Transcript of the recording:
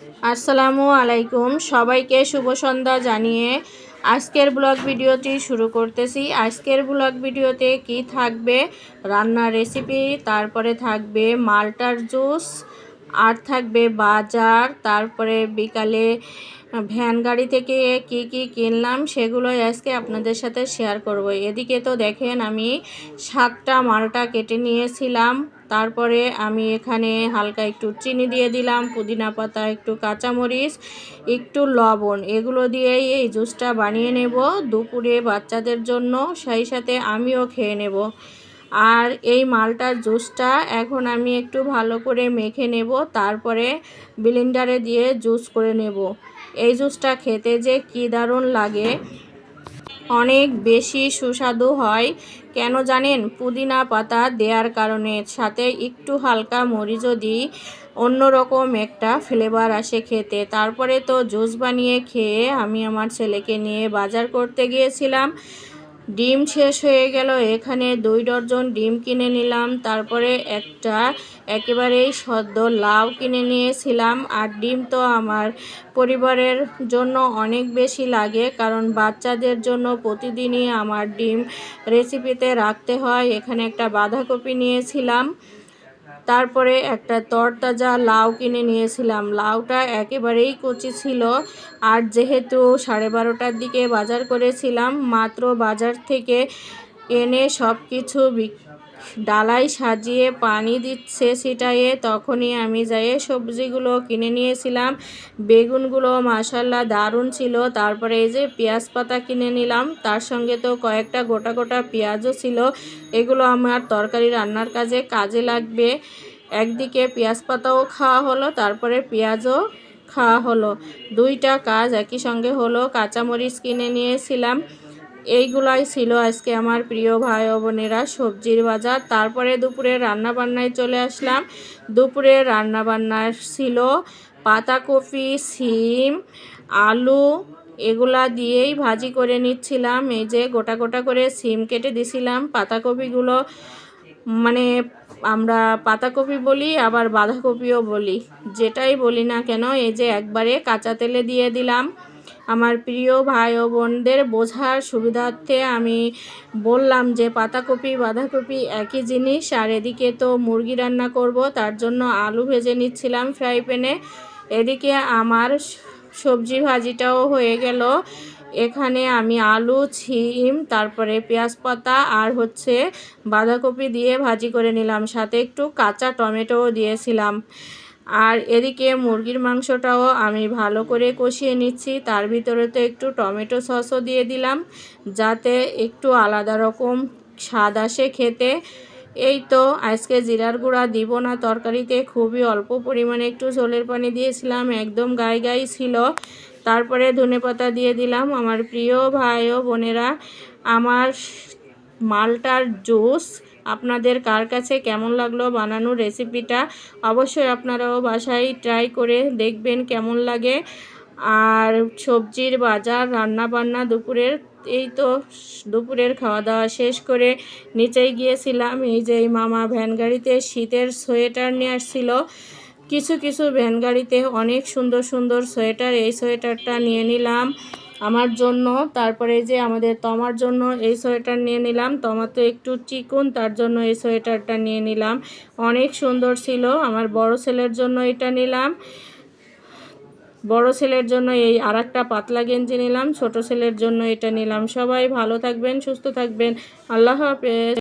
আসসালামু আলাইকুম, সবাইকে শুভ সন্ধ্যা জানিয়ে আজকের ব্লগ ভিডিওটি শুরু করতেছি। আজকের ব্লগ ভিডিওতে কি থাকবে, রান্নার রেসিপি, তারপরে থাকবে মাল্টার জুস, আর থাকবে বাজার, তারপরে বিকালে ভ্যান গাড়ি থেকে কি কি কিনলাম সেগুলোই আজকে আপনাদের সাথে শেয়ার করব। এদিকে তো দেখেন আমি 7টা মালটা কেটে নিয়েছিলাম। তারপরে আমি এখানে হালকা একটু চিনি দিয়ে দিলাম, পুদিনা পাতা, একটু কাঁচামরিচ, একটু লবণ, এগুলো দিয়েই এই জুসটা বানিয়ে নেব দুপুরে বাচ্চাদের জন্য, সেই সাথে আমিও খেয়ে নেব। আর এই মালটার জুসটা এখন আমি একটু ভালো করে মেখে নেব, তারপরে ব্লেন্ডারে দিয়ে জুস করে নেব। এই জুসটা খেতে যে কী দারুণ লাগে, অনেক বেশি সুস্বাদু হয়। কেন জানেন? পুদিনা পাতা দেওয়ার কারণে, সাথে একটু হালকা মরিচও দিই, অন্যরকম একটা ফ্লেভার আসে খেতে। তারপরে তো জুস বানিয়ে খেয়ে আমি আমার ছেলেকে নিয়ে বাজার করতে গিয়েছিলাম। ডিম শেষ হয়ে গেল, এখানে 2 ডজন ডিম কিনে নিলাম। তারপরে একটা একেবারেই সদ্য লাউ কিনে নিয়েছিলাম। আর ডিম তো আমার পরিবারের জন্য অনেক বেশি লাগে, কারণ বাচ্চাদের জন্য প্রতিদিনই আমার ডিম রেসিপিতে রাখতে হয়। এখানে একটা বাঁধাকপি নিয়েছিলাম, তারপরে একটা তরতাজা লাউ কিনে নিয়েছিলাম। লাউটা একেবারেই কচি ছিল। আর যেহেতু 12:30টার দিকে বাজার করেছিলাম, মাত্র বাজার থেকে এনে সব কিছু ডালায় সাজিয়ে পানি দিচ্ছে ছিটায়ে, তখনই আমি যেয়ে সবজিগুলো কিনে নিয়েছিলাম। বেগুনগুলো মাশাআল্লাহ দারুণ ছিল। তারপরে এই যে পেঁয়াজ পাতা কিনে নিলাম, তার সঙ্গে তো কয়েকটা গোটা গোটা পেঁয়াজও ছিল। এগুলো আমার তরকারি রান্নার কাজে লাগবে। একদিকে পেঁয়াজ পাতাও খাওয়া হলো, তারপরে পেঁয়াজও খাওয়া হলো, 2টা কাজ একই সঙ্গে হলো। কাঁচামরিচ কিনে নিয়েছিলাম। এইগুলাই ছিল আজকে আমার প্রিয় ভাই ও বোনেরা সবজির বাজার। তারপরে দুপুরে রান্নাবান্নায় চলে আসলাম। দুপুরে রান্নাবান্না ছিল পাতাকপি, সিম, আলু, এগুলা দিয়েই ভাজি করে নিচ্ছিলাম। এই যে গোটা গোটা করে সিম কেটে দিছিলাম। পাতাকপিগুলো মানে আমরা পাতাকপি বলি, আবার বাঁধাকপিও বলি, যেটাই বলি না কেন, এই যে একবারে কাঁচা তেলে দিয়ে দিলাম। আমার প্রিয় ভাই ও বোনদের বোঝার সুবিধার্থে আমি বললাম যে পাতাকপি বাঁধাকপি একই জিনিস। আর এদিকে তো মুরগি রান্না করব, তার জন্য আলু ভেজে নিচ্ছিলাম ফ্রাই প্যানে। এদিকে আমার সবজি ভাজিটাও হয়ে গেল। এখানে আমি আলু, সিম, তারপরে পেঁয়াজ পাতা আর বাঁধাকপি দিয়ে ভাজি করে নিলাম, সাথে একটু কাঁচা টমেটোও দিয়েছিলাম। আর এদিকে মুরগির মাংসটাও আমি ভালো করে কষিয়ে নিচ্ছি, তার ভিতরে তো একটু টমেটো সসও দিয়ে দিলাম, যাতে একটু আলাদা রকম স্বাদ আসে খেতে। এই তো আজকে জিরার গুঁড়া দিব না তরকারিতে, খুবই অল্প পরিমাণে একটু ঝোলের পানি দিয়েছিলাম, একদম গায়ে ছিল। তারপরে ধনেপাতা দিয়ে দিলাম। আমার প্রিয় ভাই ও বোনেরা, আমার মালটার জুস আপনাদের কার কাছে কেমন লাগলো বানানোর রেসিপিটা, অবশ্যই আপনারাও বাসায় ট্রাই করে দেখবেন কেমন লাগে। আর সবজির বাজার, রান্না বান্না দুপুরের, এই তো দুপুরের খাওয়া দাওয়া শেষ করে নিচেই গিয়েছিলাম। এই যে মামা ভ্যান গাড়িতে শীতের সোয়েটার নিয়ে আসছিল, কিছু কিছু ভ্যান গাড়িতে অনেক সুন্দর সুন্দর সোয়েটার, এই সোয়েটারটা নিয়ে নিলাম আমার জন্য। তারপরে যে আমাদের তমার জন্য এই সোয়েটার নিয়ে নিলাম, তমা তো একটু চিকন, তার জন্য এই সোয়েটারটা নিয়ে নিলাম, অনেক সুন্দর ছিল। আমার বড় ছেলের জন্য এটা নিলাম, বড় ছেলের জন্য এই আরেকটা পাতলা গেঞ্জি নিলাম, ছোট ছেলের জন্য এটা নিলাম। সবাই ভালো থাকবেন, সুস্থ থাকবেন, আল্লাহ হাফেজ।